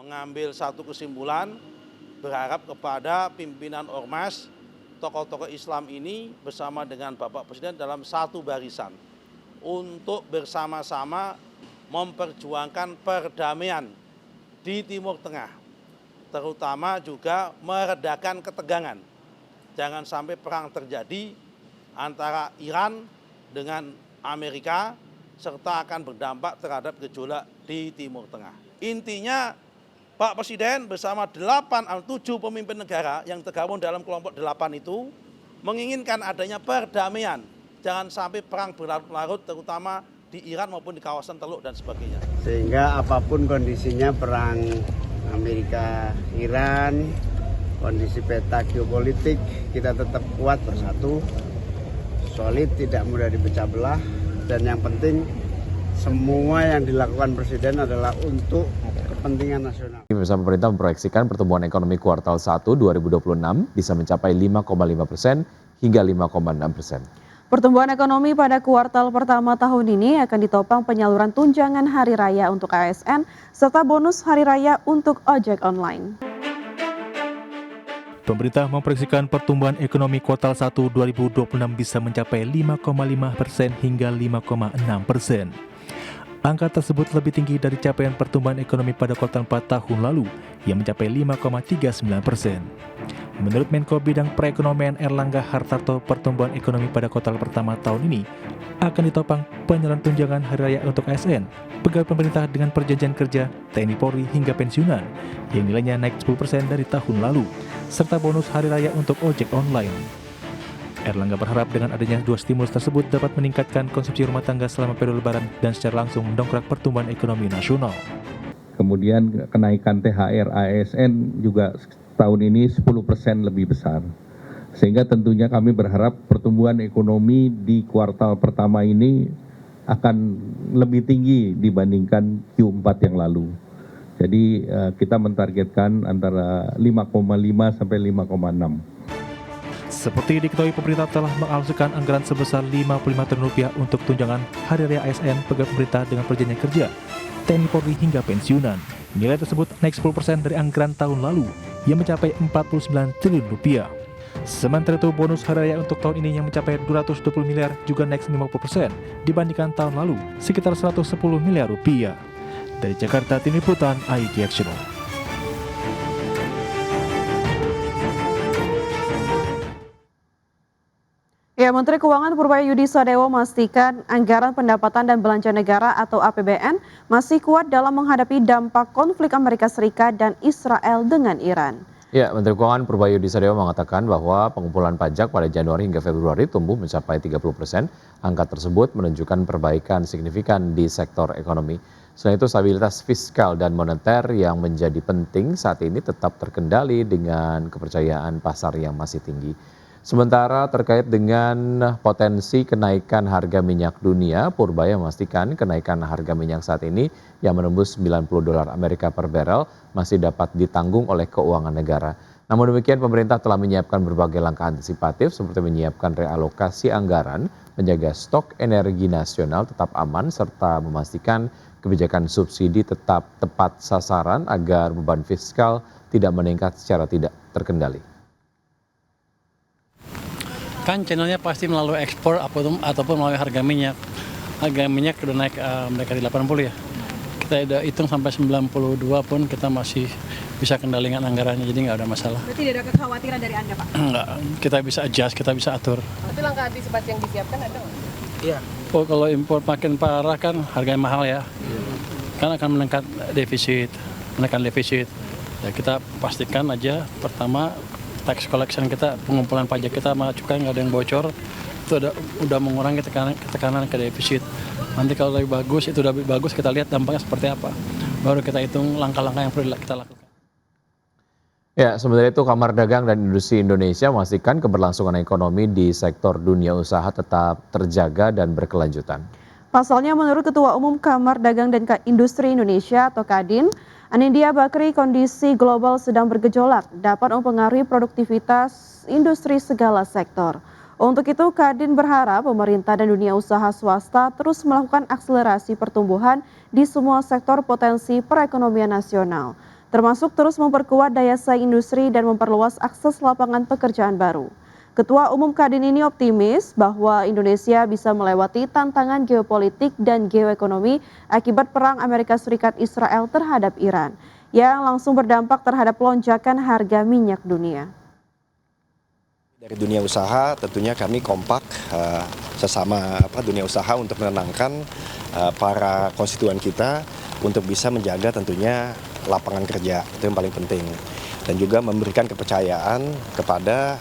mengambil satu kesimpulan, berharap kepada pimpinan ormas, tokoh-tokoh Islam ini bersama dengan Bapak Presiden dalam satu barisan untuk bersama-sama memperjuangkan perdamaian di Timur Tengah, terutama juga meredakan ketegangan. Jangan sampai perang terjadi antara Iran dengan Amerika serta akan berdampak terhadap gejolak di Timur Tengah. Intinya Pak Presiden bersama 7 pemimpin negara yang tergabung dalam kelompok 8 itu menginginkan adanya perdamaian. Jangan sampai perang berlarut-larut terutama di Iran maupun di kawasan Teluk dan sebagainya. Sehingga apapun kondisinya perang Amerika-Iran, kondisi peta geopolitik, kita tetap kuat bersatu, solid, tidak mudah dipecah belah, dan yang penting semua yang dilakukan Presiden adalah untuk kepentingan nasional. Pemirsa, pemerintah memproyeksikan pertumbuhan ekonomi kuartal 1 2026 bisa mencapai 5,5% hingga 5,6%. Pertumbuhan ekonomi pada kuartal pertama tahun ini akan ditopang penyaluran tunjangan hari raya untuk ASN serta bonus hari raya untuk ojek online. Pemerintah memproyeksikan pertumbuhan ekonomi kuartal 1 2026 bisa mencapai 5,5% hingga 5,6%. Angka tersebut lebih tinggi dari capaian pertumbuhan ekonomi pada kuartal 4 tahun lalu yang mencapai 5,39%. Menurut Menko Bidang Perekonomian Erlangga Hartarto, pertumbuhan ekonomi pada kuartal pertama tahun ini akan ditopang penyaluran tunjangan hari raya untuk ASN, pegawai pemerintah dengan perjanjian kerja, TNI Polri hingga pensiunan yang nilainya naik 10% dari tahun lalu, serta bonus hari raya untuk ojek online. Erlangga berharap dengan adanya dua stimulus tersebut dapat meningkatkan konsumsi rumah tangga selama periode lebaran dan secara langsung mendongkrak pertumbuhan ekonomi nasional. Kemudian kenaikan THR ASN juga tahun ini 10% lebih besar. Sehingga tentunya kami berharap pertumbuhan ekonomi di kuartal pertama ini akan lebih tinggi dibandingkan Q4 yang lalu. Jadi kita mentargetkan antara 5,5 sampai 5,6. Seperti diketahui, pemerintah telah mengalokasikan anggaran sebesar 55 triliun rupiah untuk tunjangan hari raya ASN pegawai pemerintah dengan perjanjian kerja, TNI Polri hingga pensiunan. Nilai tersebut naik 10% dari anggaran tahun lalu yang mencapai 49 triliun rupiah. Sementara itu, bonus hari raya untuk tahun ini yang mencapai 220 miliar juga naik 50% dibandingkan tahun lalu, sekitar 110 miliar rupiah. Dari Jakarta, Tim Liputan IDX. Ya, Menteri Keuangan Purbaya Yudi Sadewo memastikan anggaran pendapatan dan belanja negara atau APBN masih kuat dalam menghadapi dampak konflik Amerika Serikat dan Israel dengan Iran. Ya, Menteri Keuangan Purbaya Yudi Sadewo mengatakan bahwa pengumpulan pajak pada Januari hingga Februari tumbuh mencapai 30%. Angka tersebut menunjukkan perbaikan signifikan di sektor ekonomi. Selain itu, stabilitas fiskal dan moneter yang menjadi penting saat ini tetap terkendali dengan kepercayaan pasar yang masih tinggi. Sementara terkait dengan potensi kenaikan harga minyak dunia, Purbaya memastikan kenaikan harga minyak saat ini yang menembus $90 Amerika per barel masih dapat ditanggung oleh keuangan negara. Namun demikian, pemerintah telah menyiapkan berbagai langkah antisipatif seperti menyiapkan realokasi anggaran, menjaga stok energi nasional tetap aman, serta memastikan kebijakan subsidi tetap tepat sasaran agar beban fiskal tidak meningkat secara tidak terkendali. Kan channelnya pasti melalui ekspor ataupun melalui harga minyak. Harga minyak udah naik mereka di 80 ya. Kita udah hitung sampai 92 pun kita masih bisa kendalikan anggarannya, jadi nggak ada masalah. Berarti tidak ada kekhawatiran dari Anda, Pak? Enggak, kita bisa adjust, kita bisa atur. Tapi langkah antisipasi yang disiapkan ada nggak? Iya. Oh, kalau impor makin parah kan harganya mahal ya. Kan akan menaikkan defisit. Ya, kita pastikan aja pertama tax collection kita, pengumpulan pajak kita sama cukai nggak ada yang bocor, itu udah mengurangi tekanan ke defisit. Nanti kalau lebih bagus, itu udah lebih bagus, kita lihat dampaknya seperti apa. Baru kita hitung langkah-langkah yang perlu kita lakukan. Ya, sementara itu Kamar Dagang dan Industri Indonesia memastikan keberlangsungan ekonomi di sektor dunia usaha tetap terjaga dan berkelanjutan. Pasalnya, menurut Ketua Umum Kamar Dagang dan Industri Indonesia atau Kadin, Anindya Bakri, kondisi global sedang bergejolak dapat mempengaruhi produktivitas industri segala sektor. Untuk itu, Kadin berharap pemerintah dan dunia usaha swasta terus melakukan akselerasi pertumbuhan di semua sektor potensi perekonomian nasional. termasuk terus memperkuat daya saing industri dan memperluas akses lapangan pekerjaan baru. Ketua Umum Kadin ini optimis bahwa Indonesia bisa melewati tantangan geopolitik dan geoekonomi akibat perang Amerika Serikat Israel terhadap Iran, yang langsung berdampak terhadap lonjakan harga minyak dunia. Dari dunia usaha tentunya kami kompak sesama dunia usaha untuk menenangkan para konstituen kita untuk bisa menjaga tentunya lapangan kerja, itu yang paling penting, dan juga memberikan kepercayaan kepada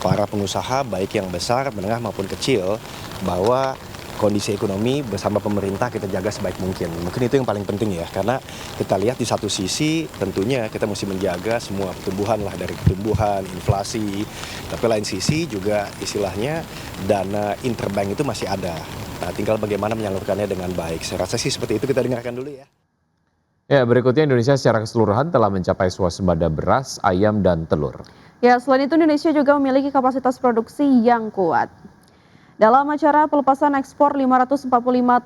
para pengusaha baik yang besar, menengah maupun kecil, bahwa kondisi ekonomi bersama pemerintah kita jaga sebaik mungkin. Mungkin itu yang paling penting ya, karena kita lihat di satu sisi tentunya kita mesti menjaga semua pertumbuhan lah, dari pertumbuhan, inflasi, tapi lain sisi juga istilahnya dana interbank itu masih ada. Nah, tinggal bagaimana menyalurkannya dengan baik. Saya rasa sih seperti itu, kita dengarkan dulu ya. Ya, berikutnya Indonesia secara keseluruhan telah mencapai swasembada beras, ayam, dan telur. Ya, selain itu Indonesia juga memiliki kapasitas produksi yang kuat. Dalam acara pelepasan ekspor 545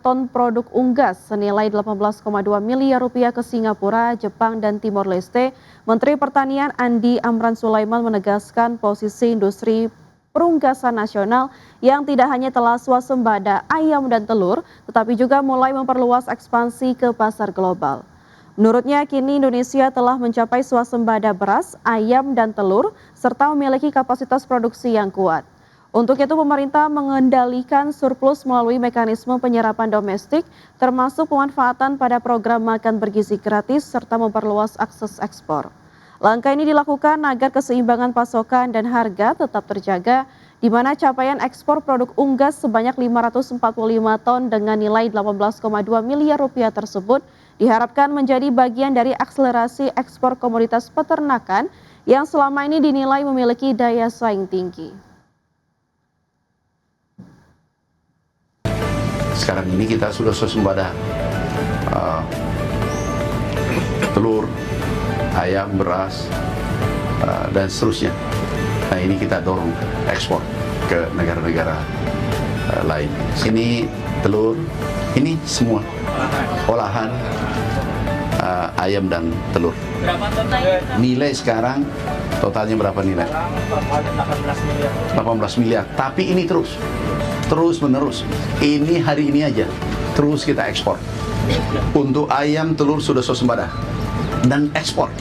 ton produk unggas senilai 18,2 miliar rupiah ke Singapura, Jepang, dan Timor Leste, Menteri Pertanian Andi Amran Sulaiman menegaskan posisi industri perunggasan nasional yang tidak hanya telah swasembada ayam dan telur, tetapi juga mulai memperluas ekspansi ke pasar global. Menurutnya, kini Indonesia telah mencapai swasembada beras, ayam, dan telur, serta memiliki kapasitas produksi yang kuat. Untuk itu, pemerintah mengendalikan surplus melalui mekanisme penyerapan domestik, termasuk pemanfaatan pada program makan bergizi gratis, serta memperluas akses ekspor. Langkah ini dilakukan agar keseimbangan pasokan dan harga tetap terjaga, di mana capaian ekspor produk unggas sebanyak 545 ton dengan nilai 18,2 miliar rupiah tersebut diharapkan menjadi bagian dari akselerasi ekspor komoditas peternakan yang selama ini dinilai memiliki daya saing tinggi. Sekarang ini kita sudah swasembada telur, ayam, beras, dan seterusnya. Nah, ini kita dorong ekspor ke negara-negara lain. Ini telur, ini semua olahan ayam dan telur. Berapa total? Nilai sekarang totalnya berapa nilai? 18 miliar. Tapi ini terus menerus. Ini hari ini aja terus kita ekspor. Untuk ayam, telur sudah swasembada dan ekspor.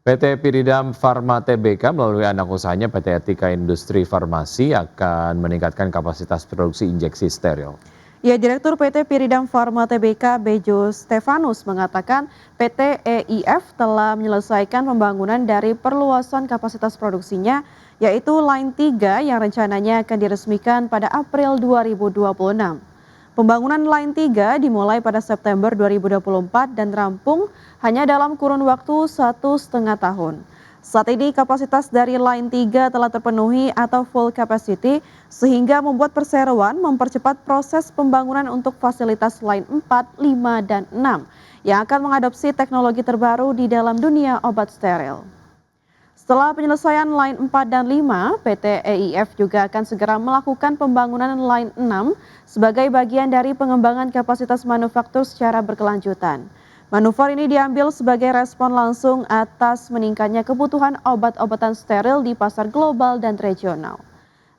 PT Piridam Pharma Tbk melalui anak usahanya PT Etika Industri Farmasi akan meningkatkan kapasitas produksi injeksi steril. Ya, Direktur PT Piridam Pharma Tbk Bejo Stefanus mengatakan PT EIF telah menyelesaikan pembangunan dari perluasan kapasitas produksinya, yaitu Line 3 yang rencananya akan diresmikan pada April 2026. Pembangunan Line 3 dimulai pada September 2024 dan rampung hanya dalam kurun waktu 1,5 tahun. Saat ini kapasitas dari Line 3 telah terpenuhi atau full capacity, sehingga membuat perseroan mempercepat proses pembangunan untuk fasilitas Line 4, 5, dan 6 yang akan mengadopsi teknologi terbaru di dalam dunia obat steril. Setelah penyelesaian Line 4 dan 5, PT EIF juga akan segera melakukan pembangunan Line 6 sebagai bagian dari pengembangan kapasitas manufaktur secara berkelanjutan. Manuver ini diambil sebagai respon langsung atas meningkatnya kebutuhan obat-obatan steril di pasar global dan regional.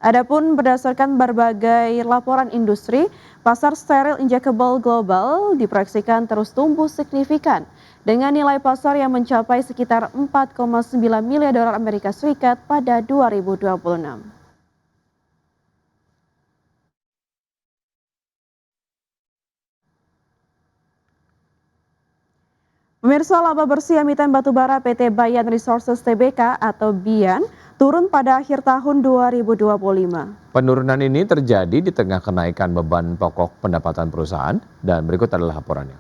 Adapun berdasarkan berbagai laporan industri, pasar steril injectable global diproyeksikan terus tumbuh signifikan dengan nilai pasar yang mencapai sekitar 4,9 miliar dolar Amerika Serikat pada 2026. Pemirsa, laba bersih emiten batubara PT Bayan Resources Tbk atau BIAN turun pada akhir tahun 2025. Penurunan ini terjadi di tengah kenaikan beban pokok pendapatan perusahaan, dan berikut adalah laporannya.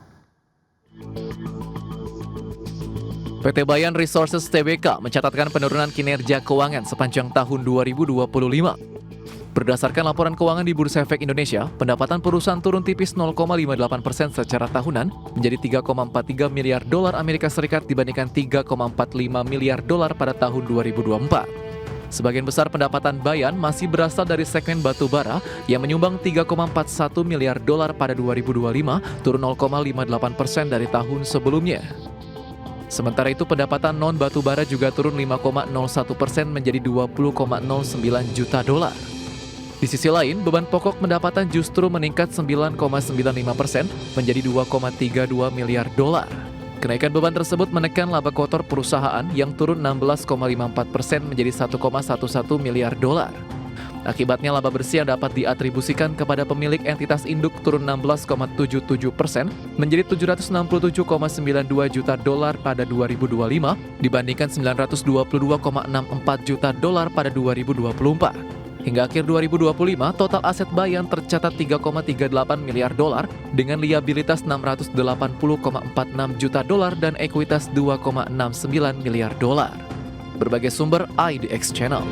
PT Bayan Resources Tbk mencatatkan penurunan kinerja keuangan sepanjang tahun 2025. Berdasarkan laporan keuangan di Bursa Efek Indonesia, pendapatan perusahaan turun tipis 0,58% secara tahunan menjadi 3,43 miliar dolar Amerika Serikat dibandingkan 3,45 miliar dolar pada tahun 2024. Sebagian besar pendapatan Bayan masih berasal dari segmen batu bara yang menyumbang 3,41 miliar dolar pada 2025, turun 0,58% dari tahun sebelumnya. Sementara itu pendapatan non-batubara juga turun 5,01% menjadi 20,09 juta dolar. Di sisi lain, beban pokok pendapatan justru meningkat 9,95% menjadi 2,32 miliar dolar. Kenaikan beban tersebut menekan laba kotor perusahaan yang turun 16,54% menjadi 1,11 miliar dolar. Akibatnya laba bersih yang dapat diatribusikan kepada pemilik entitas induk turun 16,77% menjadi 767,92 juta dolar pada 2025 dibandingkan 922,64 juta dolar pada 2024. Hingga akhir 2025, total aset Bayan tercatat 3,38 miliar dolar dengan liabilitas 680,46 juta dolar dan ekuitas 2,69 miliar dolar. Berbagai sumber IDX Channel.